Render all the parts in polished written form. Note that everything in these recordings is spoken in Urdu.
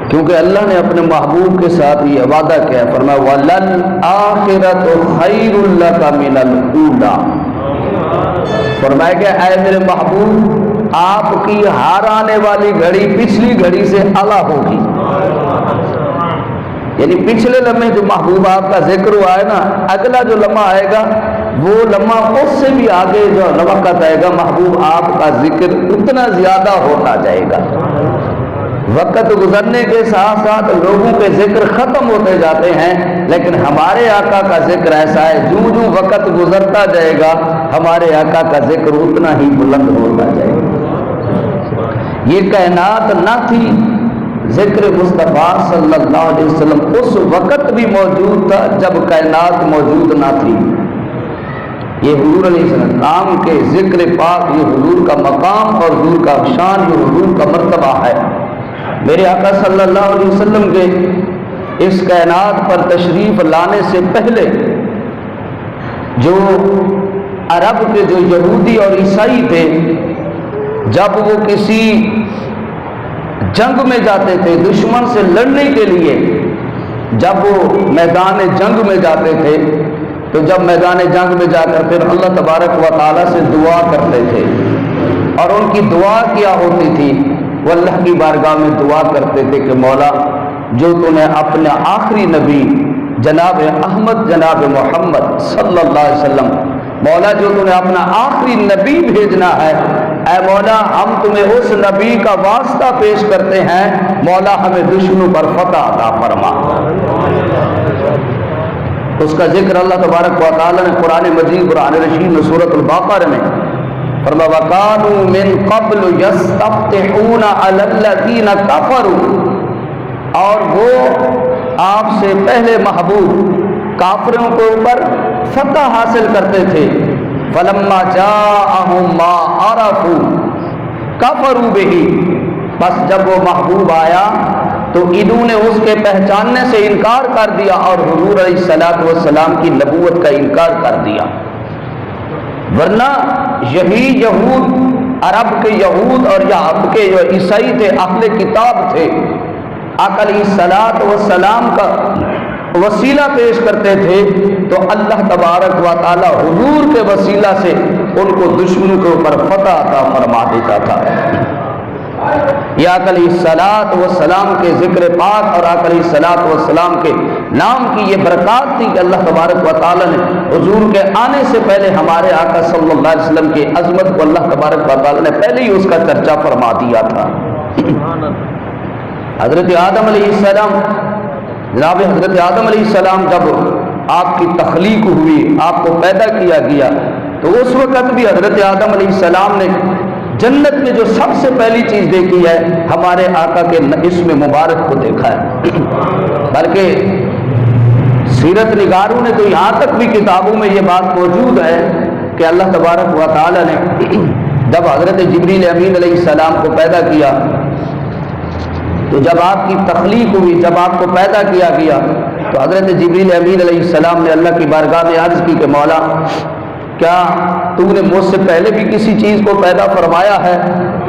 کیونکہ اللہ نے اپنے محبوب کے ساتھ یہ وعدہ کیا، فرمایا وَلَلْآخِرَةُ خَيْرٌ لَكَ مِنَ الْأُولَىٰ، فرمایا کہ اے میرے محبوب آپ کی ہار آنے والی گھڑی پچھلی گھڑی سے اعلیٰ ہوگی۔ یعنی پچھلے لمحے جو محبوب آپ کا ذکر ہوا ہے نا، اگلا جو لمحہ آئے گا وہ لمحہ اس سے بھی آگے جو وقت آئے گا محبوب آپ کا ذکر اتنا زیادہ ہوتا جائے گا۔ وقت گزرنے کے ساتھ ساتھ لوگوں کے ذکر ختم ہوتے جاتے ہیں، لیکن ہمارے آقا کا ذکر ایسا ہے جو وقت گزرتا جائے گا ہمارے آقا کا ذکر اتنا ہی بلند ہوتا جائے گا۔ یہ کائنات نہ تھی، ذکر مصطفیٰ صلی اللہ علیہ وسلم اس وقت بھی موجود تھا جب کائنات موجود نہ تھی۔ یہ حضور علیہ السلام کے ذکر پاک، یہ حضور کا مقام اور حضور کا شان، یہ حضور کا مرتبہ ہے۔ میرے آقا صلی اللہ علیہ وسلم کے اس کائنات پر تشریف لانے سے پہلے جو عرب کے جو یہودی اور عیسائی تھے، جب وہ کسی جنگ میں جاتے تھے دشمن سے لڑنے کے لیے، جب وہ میدان جنگ میں جاتے تھے تو جب میدان جنگ میں جا کر پھر اللہ تبارک و تعالیٰ سے دعا کرتے تھے، اور ان کی دعا کیا ہوتی تھی؟ وہ اللہ کی بارگاہ میں دعا کرتے تھے کہ مولا جو تو نے اپنے آخری نبی جناب احمد جناب محمد صلی اللہ علیہ وسلم، مولا جو تو نے اپنا آخری نبی بھیجنا ہے، اے مولا ہم تمہیں اس نبی کا واسطہ پیش کرتے ہیں، مولا ہمیں دشمنوں پر فتح عطا فرما۔ اس کا ذکر اللہ تبارک و تعالیٰ نے قرآن مجید قرآن رشید میں سورۃ البقرہ میں فرمایا وَكَانُوا مِن قَبْلُ يَسْتَفْتِحُونَ عَلَى الَّذِينَ كَفَرُوا، اور وہ آپ سے پہلے محبوب کافروں کے اوپر فتح حاصل کرتے تھے۔ فَلَمَّا جَاءَهُم مَّا عَرَفُوا كَفَرُوا بِهِ، بس جب وہ محبوب آیا تو انہوں نے اس کے پہچاننے سے انکار کر دیا اور حضور علیہ السلام کی نبوت کا انکار کر دیا۔ ورنہ یہی یہود، عرب کے یہود اور یہاں کے جو عیسائی تھے، اہل کتاب تھے، آقا علیہ السلام کا وسیلہ پیش کرتے تھے تو اللہ تبارک و تعالی حضور کے وسیلہ سے ان کو دشمنوں کے اوپر فتح عطا فرما دیتا تھا۔ یہ آقا علیہ السلام کے ذکر پاک اور آقا علیہ السلام کے نام کی یہ برکات تھی کہ اللہ تبارک و تعالی نے حضور کے آنے سے پہلے ہمارے آقا صلی اللہ علیہ وسلم کی عظمت کو اللہ تبارک و تعالی نے پہلے ہی اس کا چرچا فرما دیا تھا۔ حضرت آدم علیہ السلام، جناب حضرت آدم علیہ السلام جب آپ کی تخلیق ہوئی، آپ کو پیدا کیا گیا، تو اس وقت بھی حضرت آدم علیہ السلام نے جنت میں جو سب سے پہلی چیز دیکھی ہے ہمارے آقا کے اسم مبارک کو دیکھا ہے۔ بلکہ سیرت نگاروں نے تو یہاں تک بھی کتابوں میں یہ بات موجود ہے کہ اللہ تبارک و تعالی نے جب حضرت جبریل امین علیہ السلام کو پیدا کیا، تو جب آپ کی تخلیق ہوئی، جب آپ کو پیدا کیا گیا، تو حضرت جبریل امین علیہ السلام نے اللہ کی بارگاہ میں عرض کی کہ مولا کیا تو نے مجھ سے پہلے بھی کسی چیز کو پیدا فرمایا ہے؟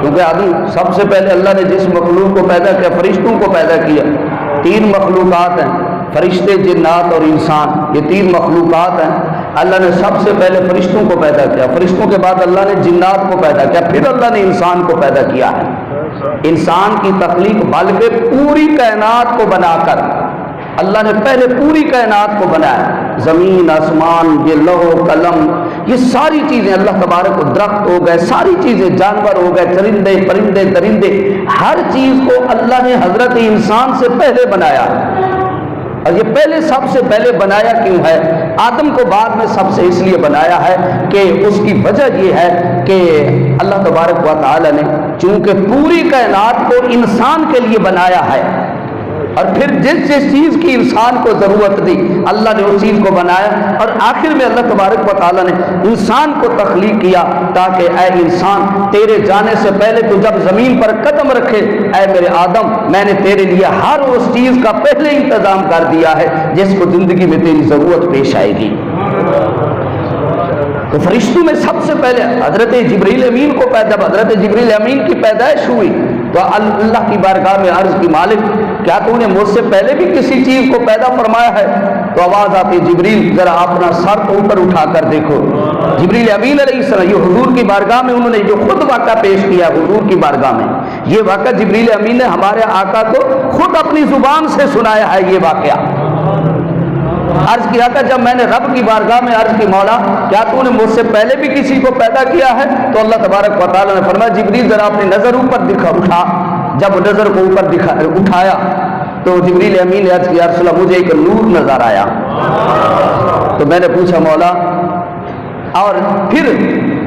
کیونکہ آدمی سب سے پہلے اللہ نے جس مخلوق کو پیدا کیا، فرشتوں کو پیدا کیا۔ 3 مخلوقات ہیں، فرشتے، جنات اور انسان، یہ 3 مخلوقات ہیں۔ اللہ نے سب سے پہلے فرشتوں کو پیدا کیا، فرشتوں کے بعد اللہ نے جنات کو پیدا کیا، پھر اللہ نے انسان کو پیدا کیا ہے۔ انسان کی تخلیق بلکہ پوری کائنات کو بنا کر اللہ نے پہلے پوری کائنات کو بنایا، زمین، آسمان، یہ لوح قلم، یہ ساری چیزیں اللہ تبارک کو، درخت ہو گئے، ساری چیزیں، جانور ہو گئے، چرندے، پرندے، درندے، ہر چیز کو اللہ نے حضرت انسان سے پہلے بنایا۔ اور یہ پہلے سب سے پہلے بنایا کیوں ہے؟ آدم کو بعد میں سب سے اس لیے بنایا ہے کہ اس کی وجہ یہ ہے کہ اللہ تبارک و تعالی نے چونکہ پوری کائنات کو انسان کے لیے بنایا ہے، اور پھر جس چیز کی انسان کو ضرورت تھی اللہ نے اس چیز کو بنایا، اور آخر میں اللہ تبارک و تعالیٰ نے انسان کو تخلیق کیا تاکہ اے انسان تیرے جانے سے پہلے تو جب زمین پر قدم رکھے، اے میرے آدم میں نے تیرے لیے ہر اس چیز کا پہلے انتظام کر دیا ہے جس کو زندگی میں تیری ضرورت پیش آئے گی۔ تو فرشتوں میں سب سے پہلے حضرت جبریل امین کو پیدا، حضرت جبریل امین کی پیدائش ہوئی تو اللہ کی بارگاہ میں عرض کی مالک کیا تو نے مجھ سے پہلے بھی کسی چیز کو پیدا فرمایا ہے؟ تو آواز آتی جبریل ذرا اپنا سر تو اوپر اٹھا کر دیکھو۔ جبریل امین علیہ السلام یہ حضور کی بارگاہ میں انہوں نے جو خود واقعہ پیش کیا حضور کی بارگاہ میں، یہ واقعہ جبریل امین نے ہمارے آقا کو خود اپنی زبان سے سنایا ہے یہ واقعہ۔ عرض کیا تھا جب میں نے رب کی بارگاہ میں عرض کی مولا کیا تو نے مجھ سے پہلے بھی کسی کو پیدا کیا ہے؟ تو اللہ تبارک و تعالیٰ نے فرمایا جبریل ذرا اپنی نظر اوپر اٹھا۔ جب نظر کو اوپر اٹھایا تو جبریل امین نے عرض کیا رسول اللہ مجھے ایک نور نظر آیا۔ تو میں نے پوچھا مولا، اور پھر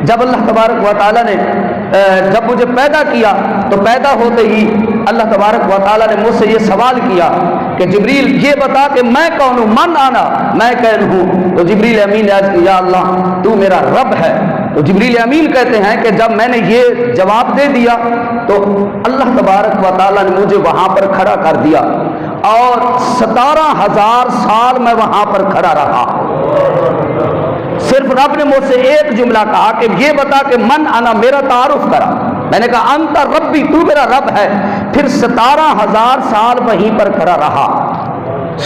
جب اللہ تبارک و تعالیٰ نے جب مجھے پیدا کیا تو پیدا ہوتے ہی اللہ تبارک و تعالیٰ نے مجھ سے یہ سوال کیا کہ جبریل یہ بتا کہ میں کون ہوں، من آنا، میں کون ہوں؟ تو جبریل امین نے عرض کیا یا اللہ تو میرا رب ہے۔ تو جبریل امین کہتے ہیں کہ جب میں نے یہ جواب دے دیا تو اللہ تبارک و تعالیٰ نے مجھے وہاں پر کھڑا کر دیا اور 17,000 سال میں وہاں پر کھڑا رہا۔ صرف رب نے مجھ سے ایک جملہ کہا کہ یہ بتا کہ من انا، میرا تعارف کرا۔ میں نے کہا انت ربی، تو میرا رب ہے۔ پھر 17,000 سال وہیں پر کھڑا رہا۔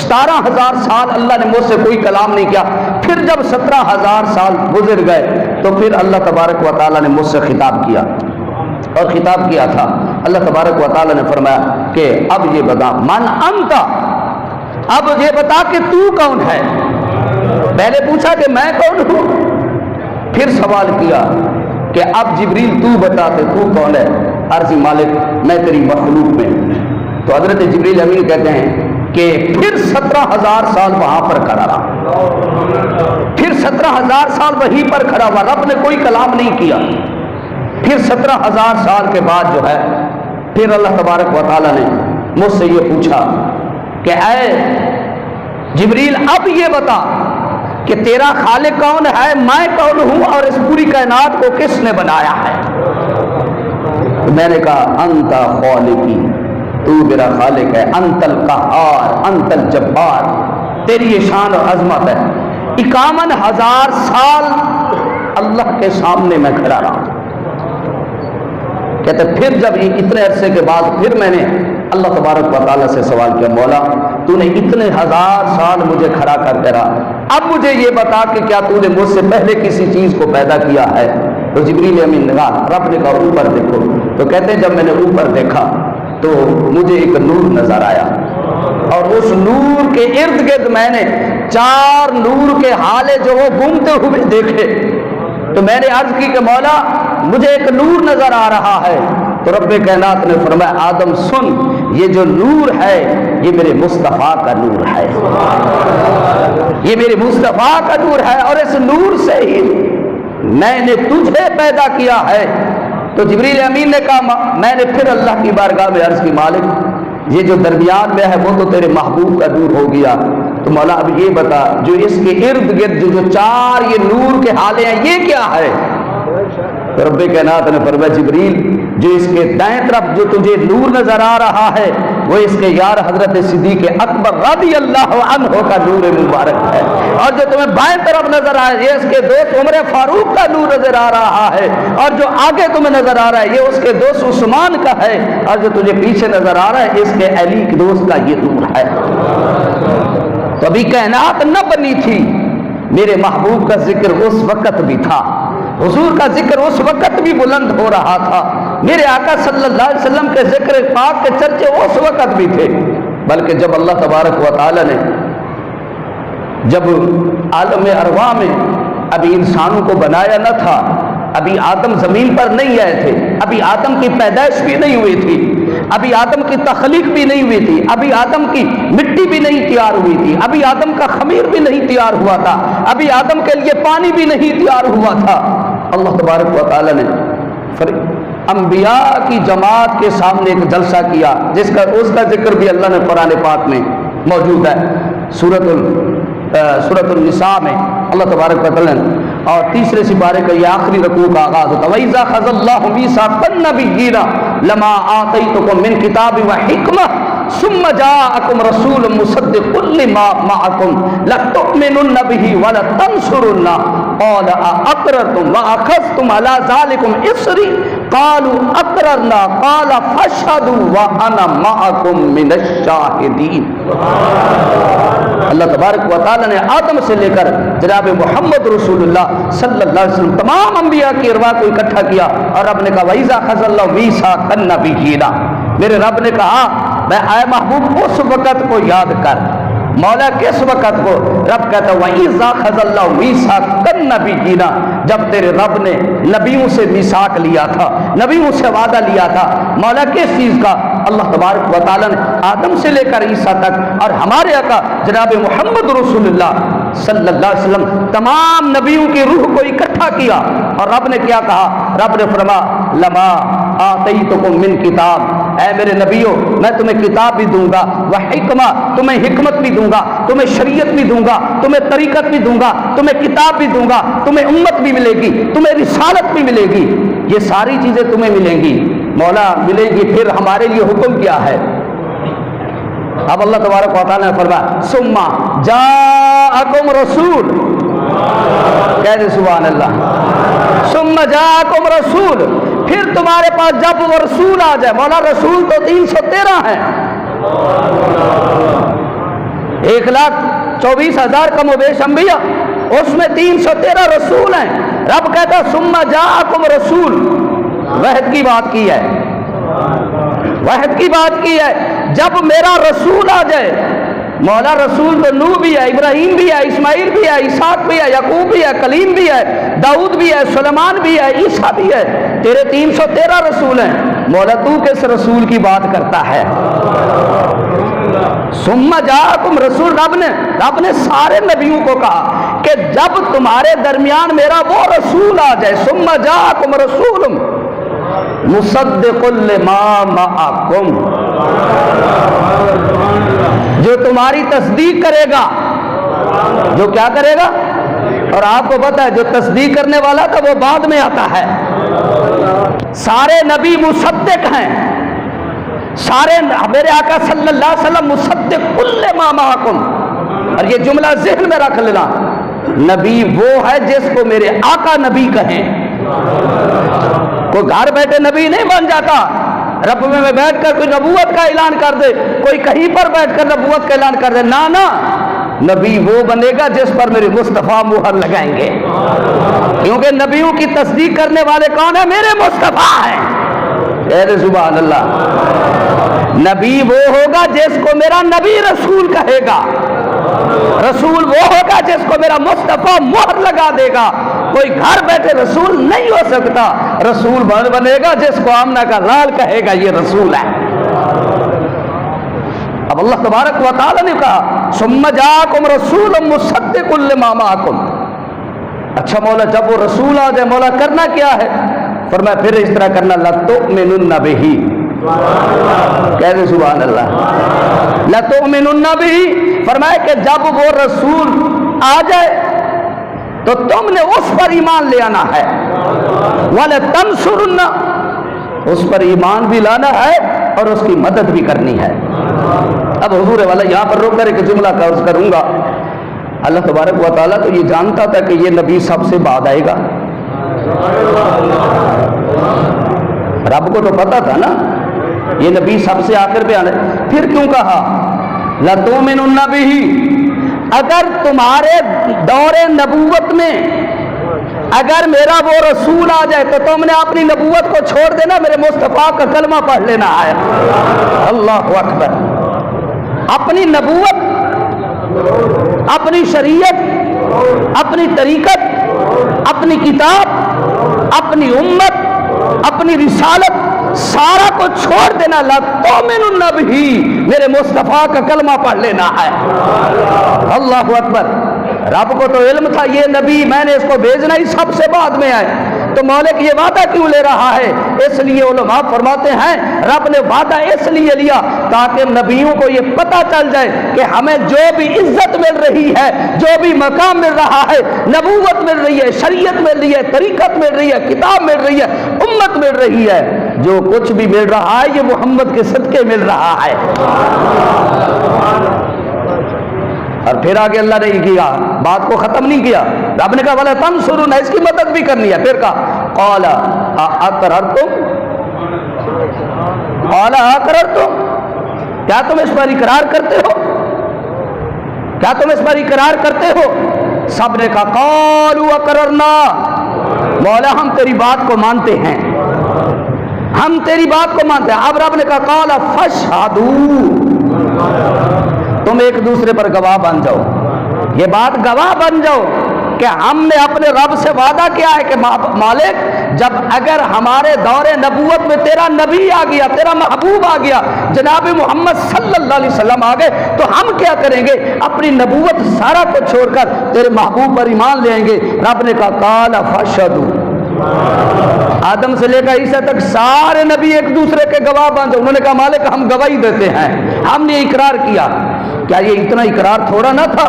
17,000 سال اللہ نے مجھ سے کوئی کلام نہیں کیا۔ پھر جب 17,000 سال گزر گئے تو پھر اللہ تبارک و تعالیٰ نے مجھ سے خطاب کیا، اور خطاب کیا تھا اللہ تبارک و تعالیٰ نے فرمایا کہ اب یہ بتا من انت، اب یہ بتا کہ تو کون ہے۔ پہلے پوچھا کہ میں کون ہوں، پھر سوال کیا کہ اب جبریل تو بتا کہ تو کون ہے۔ عرض مالک میں تیری مخلوق میں ہوں۔ تو حضرت جبریل امین کہتے ہیں کہ پھر 17,000 سال وہاں پر کھڑا رہا۔ پھر 17,000 سال وہیں پر کھڑا ہوا، رب نے کوئی کلام نہیں کیا۔ پھر 17,000 سال کے بعد جو ہے پھر اللہ تبارک و تعالیٰ نے مجھ سے یہ پوچھا کہ اے جبریل اب یہ بتا کہ تیرا خالق کون ہے، میں کون ہوں، اور اس پوری کائنات کو کس نے بنایا ہے؟ میں نے کہا انت خالقی، تو میرا خالق ہے، انت القہار انت الجبار، تیری یہ شان اور عظمت ہے۔ 51,000 سال اللہ کے سامنے میں کھڑا رہا۔ کہتے پھر جب اتنے عرصے کے بعد پھر میں نے اللہ تبارک و تعالیٰ سے سوال کیا مولا تو نے اتنے 1000 سال مجھے کھڑا کر کے رہا، اب مجھے یہ بتا کہ کیا تو نے مجھ سے پہلے کسی چیز کو پیدا کیا ہے؟ تو جبریل امین نے کہا، رب نے کہا اوپر دیکھو۔ تو کہتے ہیں جب میں نے اوپر دیکھا تو مجھے ایک نور نظر آیا، اور اس نور کے ارد گرد میں نے 4 نور کے ہالے جو وہ گھومتے ہوئے دیکھے۔ تو میں نے عرض کی کہ مولا مجھے ایک نور نظر آ رہا ہے۔ تو رب کائنات نے فرمایا آدم سن، یہ جو نور ہے یہ میرے مصطفیٰ کا نور ہے، یہ میرے مصطفیٰ کا نور ہے، اور اس نور سے ہی میں نے تجھے پیدا کیا ہے۔ تو جبریل امین نے کہا، میں نے پھر اللہ کی بارگاہ میں عرض کی مالک یہ جو درمیان میں ہے وہ تو تیرے محبوب کا نور ہو گیا، تو مولا اب یہ بتا جو اس کے ارد گرد جو 4 یہ نور کے حالے ہیں یہ کیا ہے؟ تو رب کائنات نے فرمایا جبریل جو اس کے دائیں طرف جو تجھے نور نظر آ رہا ہے وہ اس کے یار حضرت صدیق اکبر رضی اللہ عنہ کا نور مبارک ہے، اور جو تمہیں بائیں طرف نظر آ رہا ہے یہ اس کے دوست عمر فاروق کا نور نظر آ رہا ہے، اور جو آگے تمہیں نظر آ رہا ہے یہ اس کے دوست عثمان کا ہے، اور جو تجھے پیچھے نظر آ رہا ہے اس کے علی کے دوست کا یہ نور ہے۔ تو ابھی کائنات نہ بنی تھی، میرے محبوب کا ذکر اس وقت بھی تھا، حضور کا ذکر اس وقت بھی بلند ہو رہا تھا، میرے آقا صلی اللہ علیہ وسلم کے ذکر پاک کے چرچے اس وقت بھی تھے۔ بلکہ جب اللہ تبارک و تعالی نے جب عالم ارواح میں ابھی انسانوں کو بنایا نہ تھا، ابھی آدم زمین پر نہیں آئے تھے، ابھی آدم کی پیدائش بھی نہیں ہوئی تھی، ابھی آدم کی تخلیق بھی نہیں ہوئی تھی، ابھی آدم کی مٹی بھی نہیں تیار ہوئی تھی، ابھی آدم کا خمیر بھی نہیں تیار ہوا تھا، ابھی آدم کے لیے پانی بھی نہیں تیار ہوا تھا، اللہ تبارک و تعالی نے انبیاء کی جماعت کے سامنے ایک جلسہ کیا جس کا اس کا ذکر بھی اللہ نے قرآن پاک میں موجود ہے، سورۃ النساء میں اللہ تبارک و تعالی نے، اور تیسرے سپارے کا یہ آخری رکوع کا آغاز ہوتا ہے، وَإِذَا خَذَ اللَّهُ مِيثَاقَ النَّبِيِّينَ لَمَا آتَيْتُكُم مِّن كِتَابٍ وَحِكْمَةٍ ثُمَّ جَاءَكُمْ رَسُولٌ مُصَدِّقٌ لِّمَا مَعَكُمْ لَتُؤْمِنُنَّ بِهِ وَلَتَنصُرُنَّهُ قال اقررتم واخذتم على ذلكم اصری قالوا اقررنا قال فاشهدوا وانا معكم من الشاہدین۔ اللہ تبارک و تعالی نے آدم سے لے کر جناب محمد رسول اللہ صلی اللہ علیہ وسلم تمام انبیاء کی ارواح کو اکٹھا کیا، اور رب نے کہا وَإِذَا أَخَذَ اللَّهُ مِيثَاقَ النَّبِيِّينَ، میرے رب نے کہا میں اے محبوب اس وقت کو یاد کر۔ مولا کس وقت کو؟ رب کہتا ہے وَإِذَا أَخَذَ اللَّهُ مِيثَاقَ النَّبِيِّينَ، جب تیرے رب نے نبیوں سے میثاق لیا تھا، نبیوں سے وعدہ لیا تھا۔ مولا کس چیز کا؟ اللہ تبارک و تعالی نے آدم سے لے کر عیسیٰ تک اور ہمارے آقا جناب محمد رسول اللہ صلی اللہ علیہ وسلم تمام نبیوں کی روح کو اکٹھا کیا، اور رب نے کیا کہا؟ رب نے فرمایا لما آتیتکم من کتاب، اے میرے نبیوں میں تمہیں کتاب بھی دوں گا، وہ حکمہ تمہیں حکمت بھی دوں گا، تمہیں شریعت بھی دوں گا، تمہیں طریقت بھی دوں گا، تمہیں کتاب بھی دوں گا، تمہیں امت بھی ملے گی، تمہیں رسالت بھی ملے گی، یہ ساری چیزیں تمہیں ملیں گی۔ مولا ملے گی، پھر ہمارے لیے حکم کیا ہے؟ اب اللہ تبارک و تعالیٰ نے فرمایا ثم جاءکم رسول، کہہ دے سبحان اللہ، ثم جاءکم رسول، پھر تمہارے پاس جب وہ رسول آ جائے۔ مولا رسول تو 313 ہیں، 1,24,000 کم و بیش انبیاء، اس میں 313 رسول ہیں۔ رب کہتا ثم جاءکم رسول، وحد کی بات کی ہے، وحد کی بات کی ہے، جب میرا رسول آ جائے۔ مولا رسول تو نوح بھی ہے، ابراہیم بھی ہے، اسماعیل بھی ہے، اسحاق بھی ہے، یعقوب بھی ہے، کلیم بھی ہے، داؤد بھی ہے، سلیمان بھی ہے، عیسیٰ بھی ہے، تیرے 313 رسول ہیں۔ مولا تو کس رسول کی بات کرتا ہے؟ ثم جاءکم رسول، رب نے سارے نبیوں کو کہا کہ جب تمہارے درمیان میرا وہ رسول آ جائے، ثم جاءکم رسول مصدق لما معکم، جو تمہاری تصدیق کرے گا، جو کیا کرے گا؟ اور آپ کو پتا ہے جو تصدیق کرنے والا تھا وہ بعد میں آتا ہے۔ سارے نبی مصدق ہیں، سارے میرے آقا صلی اللہ علیہ وسلم مصدق کل ما معکم، اور یہ جملہ ذہن میں رکھ لینا، نبی وہ ہے جس کو میرے آقا نبی کہیں۔ کوئی گھر بیٹھے نبی نہیں بن جاتا، رب میں بیٹھ کر کوئی نبوت کا اعلان کر دے، کوئی کہیں پر بیٹھ کر نبوت کا اعلان کر دے، نا نبی وہ بنے گا جس پر میرے مصطفیٰ مہر لگائیں گے، کیونکہ نبیوں کی تصدیق کرنے والے کون ہیں؟ میرے مصطفیٰ ہیں۔ اے سبحان اللہ، نبی وہ ہوگا جس کو میرا نبی رسول کہے گا، رسول وہ ہوگا جس کو میرا مصطفیٰ مہر لگا دے گا۔ کوئی گھر بیٹھے رسول نہیں ہو سکتا، رسول بنے گا جس کو آمنہ کا لال کہے گا یہ رسول ہے۔ اب اللہ تبارک و تعالی نے کہا ثم جاءکم رسول مصدق لما معکم۔ اچھا مولا جب وہ رسول آ جائے مولا کرنا کیا ہے؟ فرمایا پھر اس طرح کرنا لتؤمنن بہ، کہہ دے سبحان اللہ، لتؤمنن بہ، فرمایا کہ جب وہ رسول آ جائے تو تم نے اس پر ایمان لے آنا ہے، وَلَتَنْصُرُنَّ، اس پر ایمان بھی لانا ہے اور اس کی مدد بھی کرنی ہے۔ اب حضور والا یہاں پر روک کر ایک جملہ عرض کروں گا، اللہ تبارک و تعالیٰ تو یہ جانتا تھا کہ یہ نبی سب سے بعد آئے گا، رب کو تو پتا تھا نا یہ نبی سب سے آخر پہ آنے، پھر کیوں کہا لَتُؤْمِنُنَّ بِهِ، اگر تمہارے دور نبوت میں اگر میرا وہ رسول آ جائے تو تم نے اپنی نبوت کو چھوڑ دینا، میرے مصطفیٰ کا کلمہ پڑھ لینا ہے۔ اللہ اکبر، اپنی نبوت، اپنی شریعت، اپنی طریقت، اپنی کتاب، اپنی امت، اپنی رسالت، سارا کو چھوڑ دینا، لَتُؤْمِنُنَّ بِهِ، میرے مصطفیٰ کا کلمہ پڑھ لینا ہے۔ اللہ اکبر، رب کو تو علم تھا یہ نبی میں نے اس کو بھیجنا ہی سب سے بعد میں آئے، تو مالک یہ وعدہ کیوں لے رہا ہے؟ اس لیے علماء فرماتے ہیں رب نے وعدہ اس لیے لیا تاکہ نبیوں کو یہ پتہ چل جائے کہ ہمیں جو بھی عزت مل رہی ہے، جو بھی مقام مل رہا ہے، نبوت مل رہی ہے، شریعت مل رہی ہے، طریقت مل رہی ہے، کتاب مل رہی ہے، امت مل رہی ہے، جو کچھ بھی مل رہا ہے یہ محمد کے صدقے مل رہا ہے۔ اور پھر آگے اللہ نے یہ کیا، بات کو ختم نہیں کیا، رب نے کہا وَلَا تَنْصُرُونَ، اس کی مدد بھی کرنی ہے، پھر کہا قَالَ أَقْرَرْتُمْ، قَالَ أَقْرَرْتُمْ، کیا تم اس پر اقرار کرتے ہو، کیا تم اس پر اقرار کرتے ہو؟ سب نے کہا قَالُوا أَقْرَرْنَا، مولا ہم تیری بات کو مانتے ہیں، ہم تیری بات کو مانتے ہیں۔ اب رب نے کہا قَالَ فَاشْهَدُوا، تم ایک دوسرے پر گواہ بن جاؤ، یہ بات گواہ بن جاؤ کہ ہم نے اپنے رب سے وعدہ کیا ہے کہ مالک جب اگر ہمارے دور نبوت میں تیرا نبی آ گیا، تیرا محبوب آ گیا، جناب محمد صلی اللہ علیہ وسلم آ گئے، تو ہم کیا کریں گے؟ اپنی نبوت سارا کو چھوڑ کر تیرے محبوب پر ایمان لیں گے۔ رب نے کہا قال فاشهدوا، آدم سے لے کر عیسیٰ تک سارے نبی ایک دوسرے کے گواہ بن جاؤ۔ انہوں نے کہا مالک ہم گواہی دیتے ہیں، ہم نے اقرار کیا۔ کیا یہ اتنا اقرار تھوڑا نہ تھا؟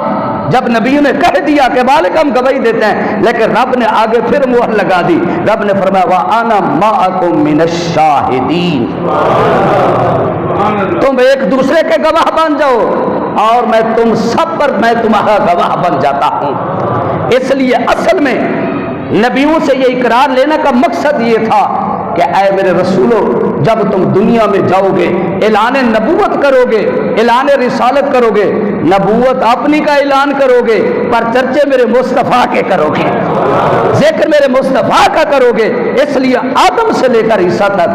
جب نبیوں نے کہہ دیا کہ مالک ہم گواہی دیتے ہیں، لیکن رب نے آگے پھر مہر لگا دی۔ رب نے فرمایا وَأَنَا مَعَكُم مِّنَ الشَّاهِدِينَ، تم ایک دوسرے کے گواہ بن جاؤ اور میں تم سب پر میں تمہارا گواہ بن جاتا ہوں۔ اس لیے اصل میں نبیوں سے یہ اقرار لینے کا مقصد یہ تھا کہ اے میرے رسولو، جب تم دنیا میں جاؤ گے، اعلان نبوت کرو گے، اعلان رسالت کرو گے، نبوت اپنی کا اعلان کرو گے، پر چرچے میرے مصطفیٰ کے کرو گے، ذکر میرے مصطفیٰ کا کرو گے۔ اس لیے آدم سے لے کر عیسیٰ تک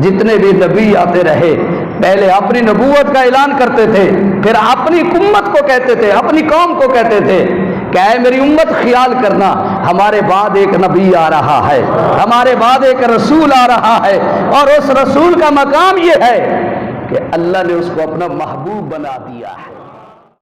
جتنے بھی نبی آتے رہے، پہلے اپنی نبوت کا اعلان کرتے تھے، پھر اپنی امت کو کہتے تھے، اپنی قوم کو کہتے تھے کہ اے میری امت خیال کرنا، ہمارے بعد ایک نبی آ رہا ہے، ہمارے بعد ایک رسول آ رہا ہے، اور اس رسول کا مقام یہ ہے کہ اللہ نے اس کو اپنا محبوب بنا دیا ہے۔